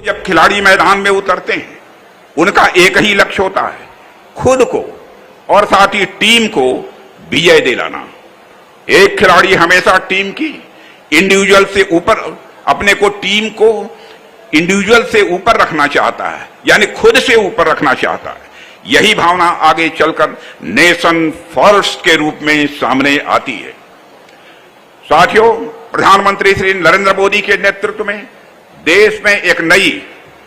जब खिलाड़ी मैदान में उतरते हैं उनका एक ही लक्ष्य होता है, खुद को और साथ ही टीम को विजय दिलाना। एक खिलाड़ी हमेशा टीम की इंडिविजुअल से ऊपर, अपने को टीम को इंडिविजुअल से ऊपर रखना चाहता है, यानी खुद से ऊपर रखना चाहता है। यही भावना आगे चलकर नेशन फर्स्ट के रूप में सामने आती है। साथियों, प्रधानमंत्री श्री नरेंद्र मोदी के नेतृत्व में देश में एक नई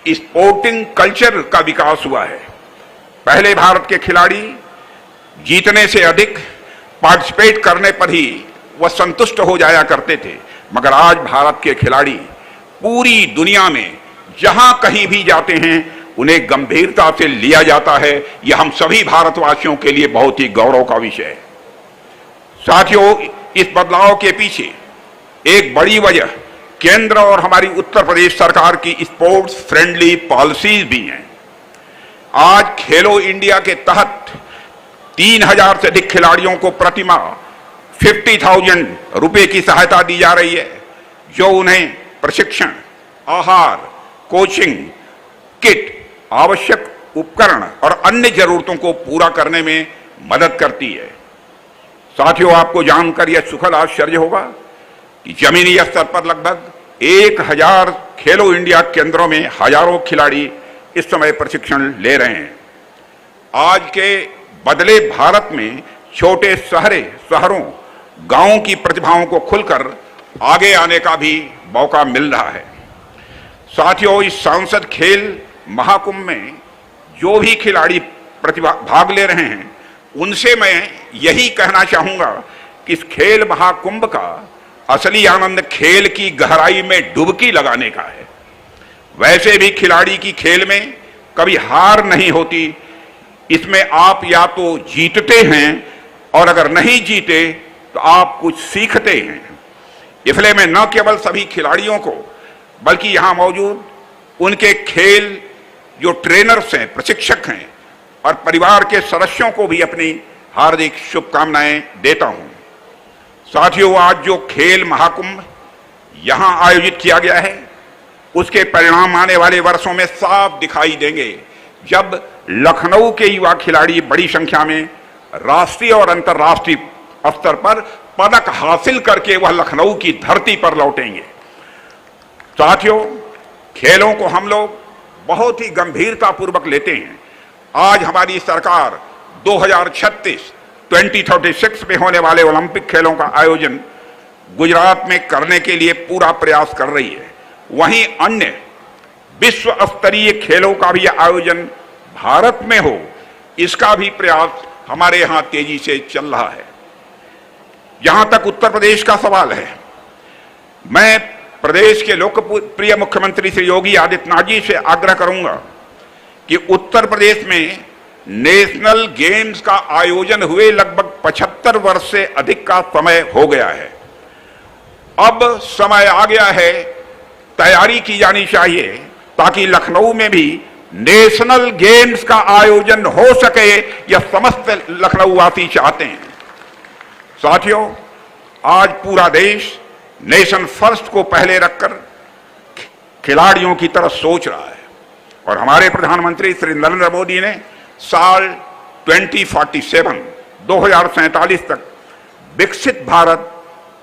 स्पोर्टिंग कल्चर का विकास हुआ है। पहले भारत के खिलाड़ी जीतने से अधिक पार्टिसिपेट करने पर ही वह संतुष्ट हो जाया करते थे, मगर आज भारत के खिलाड़ी पूरी दुनिया में जहां कहीं भी जाते हैं उन्हें गंभीरता से लिया जाता है। यह हम सभी भारतवासियों के लिए बहुत ही गौरव का विषय है। साथियों, इस बदलाव के पीछे एक बड़ी वजह केंद्र और हमारी उत्तर प्रदेश सरकार की स्पोर्ट्स फ्रेंडली पॉलिसीज भी हैं। आज खेलो इंडिया के तहत 3000 से अधिक खिलाड़ियों को प्रतिमाह 50,000 रुपए की सहायता दी जा रही है, जो उन्हें प्रशिक्षण, आहार, कोचिंग, किट, आवश्यक उपकरण और अन्य जरूरतों को पूरा करने में मदद करती है। साथियों, आपको जानकर यह सुखद आश्चर्य होगा कि जमीनी स्तर पर लगभग 1000 खेलो इंडिया केंद्रों में हजारों खिलाड़ी इस समय प्रशिक्षण ले रहे हैं। आज के बदले भारत में छोटे शहरों, गांवों की प्रतिभाओं को खुलकर आगे आने का भी मौका मिल रहा है। साथियों, इस सांसद खेल महाकुंभ में जो भी खिलाड़ी भाग ले रहे हैं उनसे मैं यही कहना चाहूंगा कि इस खेल महाकुंभ का असली आनंद खेल की गहराई में डुबकी लगाने का है। वैसे भी खिलाड़ी की खेल में कभी हार नहीं होती। इसमें आप या तो जीतते हैं और अगर नहीं जीते तो आप कुछ सीखते हैं। इसलिए मैं न केवल सभी खिलाड़ियों को बल्कि यहां मौजूद उनके खेल जो ट्रेनर्स हैं, प्रशिक्षक हैं और परिवार के सदस्यों को भी अपनी हार्दिक शुभकामनाएं देता हूं। साथियों, आज जो खेल महाकुंभ यहां आयोजित किया गया है उसके परिणाम आने वाले वर्षों में साफ दिखाई देंगे, जब लखनऊ के युवा खिलाड़ी बड़ी संख्या में राष्ट्रीय और अंतर्राष्ट्रीय स्तर पर पदक हासिल करके वह लखनऊ की धरती पर लौटेंगे। साथियों, खेलों को हम लोग बहुत ही गंभीरता पूर्वक लेते हैं। आज हमारी सरकार 2036 में होने वाले ओलंपिक खेलों का आयोजन गुजरात में करने के लिए पूरा प्रयास कर रही है। वहीं अन्य विश्व स्तरीय खेलों का भी आयोजन भारत में हो, इसका भी प्रयास हमारे यहां तेजी से चल रहा है। जहां तक उत्तर प्रदेश का सवाल है, मैं प्रदेश के लोकप्रिय मुख्यमंत्री श्री योगी आदित्यनाथ जी से आग्रह करूंगा कि उत्तर प्रदेश में नेशनल गेम्स का आयोजन हुए लगभग 75 वर्ष से अधिक का समय हो गया है। अब समय आ गया है, तैयारी की जानी चाहिए ताकि लखनऊ में भी नेशनल गेम्स का आयोजन हो सके। यह समस्त लखनऊ वासी चाहते हैं। साथियों, आज पूरा देश नेशन फर्स्ट को पहले रखकर खिलाड़ियों की तरफ सोच रहा है और हमारे प्रधानमंत्री श्री नरेंद्र मोदी ने साल 2047 तक विकसित भारत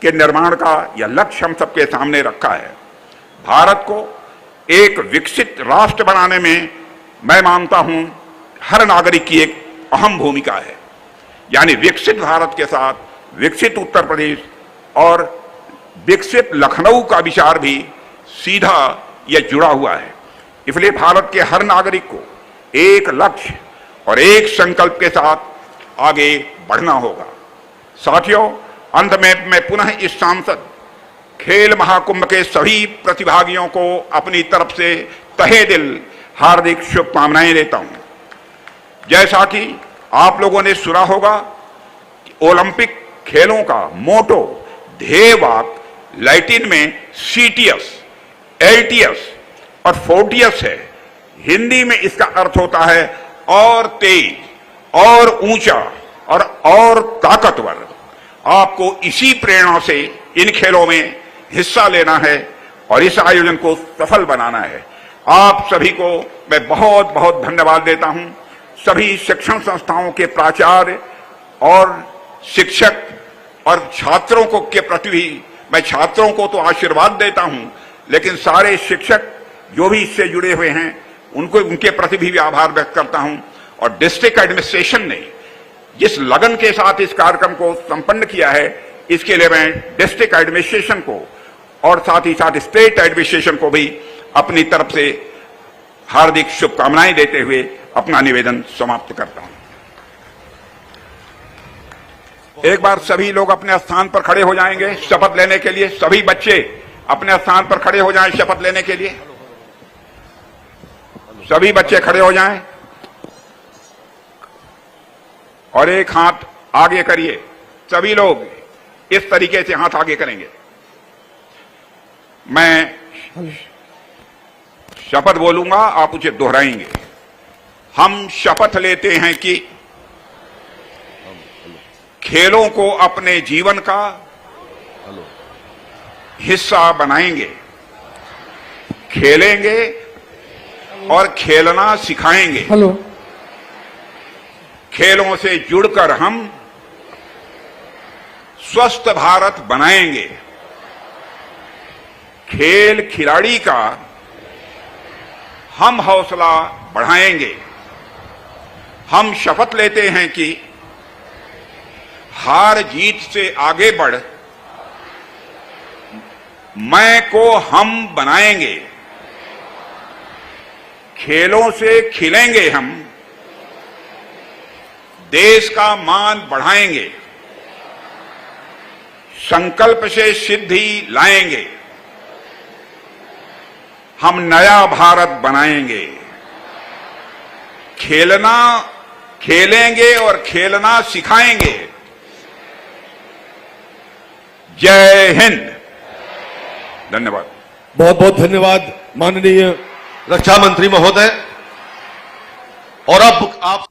के निर्माण का यह लक्ष्य हम सबके सामने रखा है। भारत को एक विकसित राष्ट्र बनाने में मैं मानता हूं हर नागरिक की एक अहम भूमिका है। यानी विकसित भारत के साथ विकसित उत्तर प्रदेश और विकसित लखनऊ का विचार भी सीधा यह जुड़ा हुआ है। इसलिए भारत के हर नागरिक को एक लक्ष्य और एक संकल्प के साथ आगे बढ़ना होगा। साथियों, अंत में मैं पुनः इस सांसद खेल महाकुंभ के सभी प्रतिभागियों को अपनी तरफ से तहे दिल हार्दिक शुभकामनाएं देता हूं। जैसा कि आप लोगों ने सुना होगा कि ओलंपिक खेलों का मोटो, ध्येय वाक्य लैटिन में सीटीएस, एलटीएस और फोर्टियस है। हिंदी में इसका अर्थ होता है और तेज, और ऊंचा और ताकतवर। आपको इसी प्रेरणा से इन खेलों में हिस्सा लेना है और इस आयोजन को सफल बनाना है। आप सभी को मैं बहुत बहुत धन्यवाद देता हूं। सभी शिक्षण संस्थाओं के प्राचार्य और शिक्षक और छात्रों को के प्रति भी मैं छात्रों को तो आशीर्वाद देता हूं, लेकिन सारे शिक्षक जो भी इससे जुड़े हुए हैं उनको उनके प्रति भी आभार व्यक्त करता हूं। और डिस्ट्रिक्ट एडमिनिस्ट्रेशन ने जिस लगन के साथ इस कार्यक्रम को संपन्न किया है, इसके लिए मैं डिस्ट्रिक्ट एडमिनिस्ट्रेशन को और साथ ही साथ स्टेट एडमिनिस्ट्रेशन को भी अपनी तरफ से हार्दिक शुभकामनाएं देते हुए अपना निवेदन समाप्त करता हूं। एक बार सभी लोग अपने स्थान पर खड़े हो जाएंगे शपथ लेने के लिए। सभी बच्चे अपने स्थान पर खड़े हो जाएं शपथ लेने के लिए। सभी बच्चे खड़े हो जाएं और एक हाथ आगे करिए। सभी लोग इस तरीके से हाथ आगे करेंगे। मैं शपथ बोलूंगा, आप उसे दोहराएंगे। हम शपथ लेते हैं कि खेलों को अपने जीवन का हिस्सा बनाएंगे, खेलेंगे और खेलना सिखाएंगे। खेलों से जुड़कर हम स्वस्थ भारत बनाएंगे। खेल खिलाड़ी का हम हौसला बढ़ाएंगे। हम शपथ लेते हैं कि हार जीत से आगे बढ़ मैं को हम बनाएंगे। खेलों से खिलेंगे हम, देश का मान बढ़ाएंगे। संकल्प से सिद्धि लाएंगे। हम नया भारत बनाएंगे। खेलना खेलेंगे और खेलना सिखाएंगे। जय हिंद। धन्यवाद। बहुत बहुत धन्यवाद माननीय रक्षा मंत्री महोदय। और अब आप